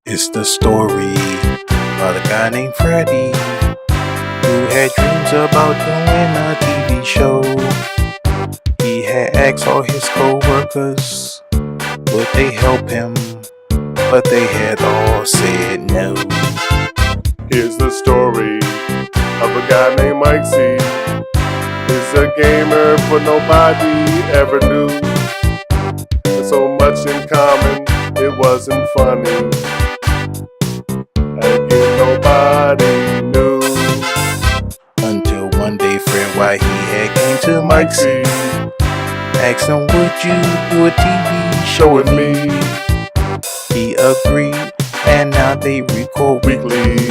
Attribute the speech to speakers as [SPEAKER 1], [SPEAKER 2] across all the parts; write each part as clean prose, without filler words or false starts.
[SPEAKER 1] It's the story about a guy named Freddie who had dreams about doing a TV show. He had asked all his co-workers would they help him, but they had all said no.
[SPEAKER 2] Here's the story of a guy named Mike C. He's a gamer but nobody ever knew. There's so much in common, it wasn't funny. Again, nobody knew.
[SPEAKER 1] Until one day Fred White he had came to Mike C. Asked him, would you do a TV show with me? He agreed, and now they record weekly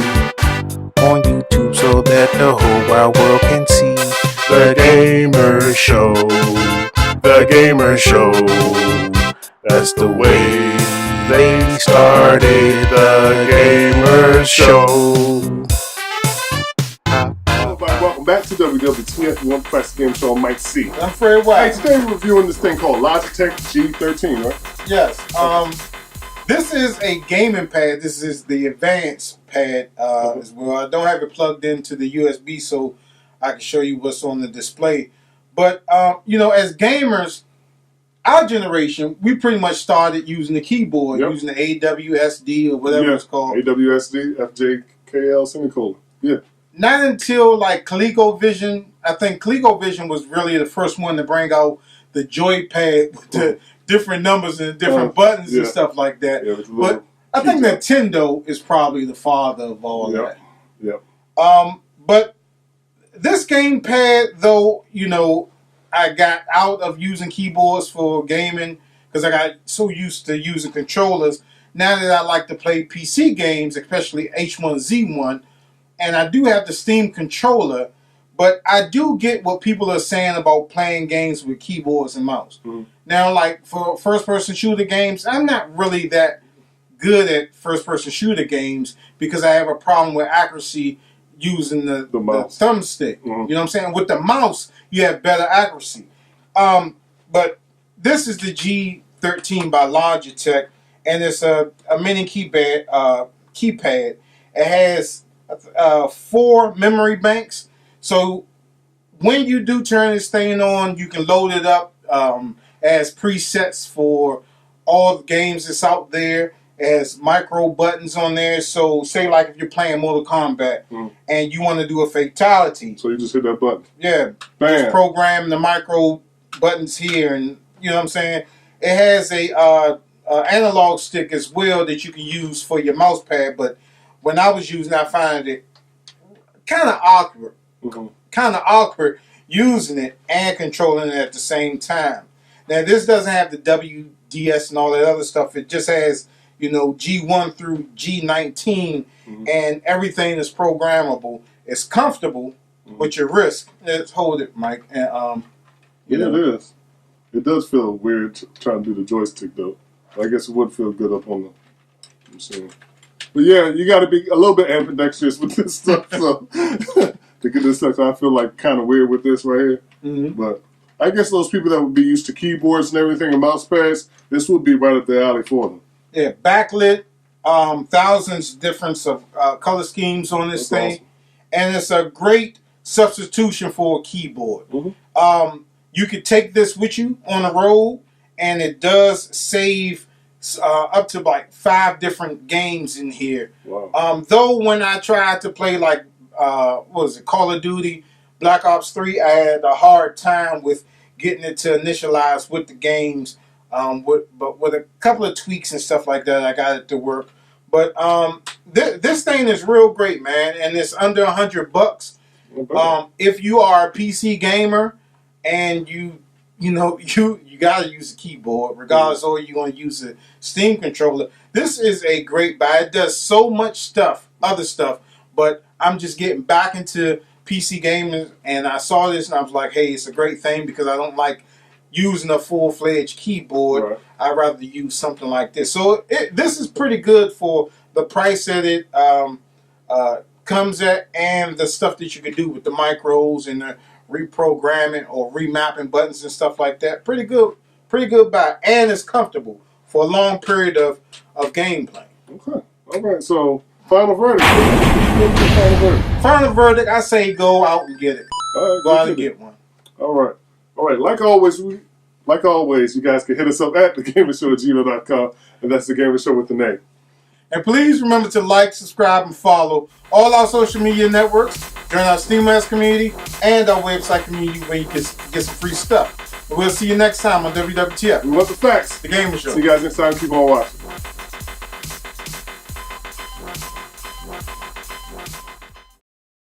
[SPEAKER 1] on YouTube so that the whole wide world can see.
[SPEAKER 2] The Gamer Show, The Gamer Show. That's the way they started The Gamer Show. Welcome back to WWTF, the One Press Game Show. I'm Mike C.
[SPEAKER 3] I'm Fred
[SPEAKER 2] Hey,
[SPEAKER 3] White.
[SPEAKER 2] today we're reviewing this thing called Logitech G13, right?
[SPEAKER 3] Yes. This is a gaming pad. This is the advanced pad as well. I don't have it plugged into the USB, so I can show you what's on the display. But you know, as gamers, our generation, we pretty much started using the keyboard, using the AWSD or whatever it's called.
[SPEAKER 2] AWSD, FJKL, semicolon. Yeah.
[SPEAKER 3] Not until like ColecoVision. I think ColecoVision was really the first one to bring out the joypad with the different numbers and different buttons and stuff like that.
[SPEAKER 2] Yeah,
[SPEAKER 3] but I think Nintendo is probably the father of all that.
[SPEAKER 2] Yep.
[SPEAKER 3] But this gamepad, though, you know, I got out of using keyboards for gaming because I got so used to using controllers. Now that I like to play PC games, especially H1Z1, and I do have the Steam controller, but I do get what people are saying about playing games with keyboards and mouse. Now, like for first-person shooter games, I'm not really that good at first-person shooter games because I have a problem with accuracy using the thumbstick. You know what I'm saying? With the mouse, you have better accuracy. But this is the G13 by Logitech, and it's a mini keypad. It has 4 memory banks, so when you do turn this thing on, you can load it up as presets for all the games that's out there. It has micro buttons on there, so say like if you're playing Mortal Kombat and you want to do a fatality,
[SPEAKER 2] so you just hit that button.
[SPEAKER 3] Yeah,
[SPEAKER 2] bam.
[SPEAKER 3] Just program the micro buttons here, and you know what I'm saying. It has a analog stick as well that you can use for your mouse pad, but when I was using it, I found it kind of awkward using it and controlling it at the same time. Now, this doesn't have the WDS and all that other stuff. It just has, you know, G1 through G19, and everything is programmable. It's comfortable, but your wrist. Let's hold it, Mike. And
[SPEAKER 2] it is. It does feel weird trying to do the joystick, though. I guess it would feel good up on the machine. But yeah, you got to be a little bit ambidextrous with this stuff, so to get this stuff, I feel like kind of weird with this right here. But I guess those people that would be used to keyboards and everything and mouse pads, this would be right up their alley for them.
[SPEAKER 3] Yeah, backlit, thousands different of color schemes on this thing, awesome. And it's a great substitution for a keyboard. You could take this with you on the road, and it does save up to like 5 different games in here.
[SPEAKER 2] Wow.
[SPEAKER 3] Though when I tried to play like what was it, Call of Duty, Black Ops 3, I had a hard time with getting it to initialize with the games. But with a couple of tweaks and stuff like that, I got it to work. But this thing is real great, man, and it's under $100. If you are a PC gamer and you gotta use a keyboard, regardless, or you're gonna use a Steam controller. This is a great buy. It does so much stuff, other stuff, but I'm just getting back into PC gaming, and I saw this and I was like, hey, it's a great thing because I don't like using a full-fledged keyboard. I'd rather use something like this. So this is pretty good for the price that it comes at, and the stuff that you can do with the micros and the reprogramming or remapping buttons and stuff like that. Pretty good buy, and it's comfortable for a long period of gameplay.
[SPEAKER 2] Okay. All right, so final verdict. What's your final verdict?
[SPEAKER 3] Final verdict, I say go out and get it.
[SPEAKER 2] All right,
[SPEAKER 3] Go out and get one.
[SPEAKER 2] All right. Like always, you guys can hit us up at thagamersshow@gmail.com, and that's the Gamer Show with the name.
[SPEAKER 3] And please remember to like, subscribe, and follow all our social media networks, join our SteamOS community, and our website community where you can get some free stuff. And we'll see you next time on WWTF.
[SPEAKER 2] We want the facts.
[SPEAKER 3] The Gamer Show.
[SPEAKER 2] See you guys next time. Keep on watching.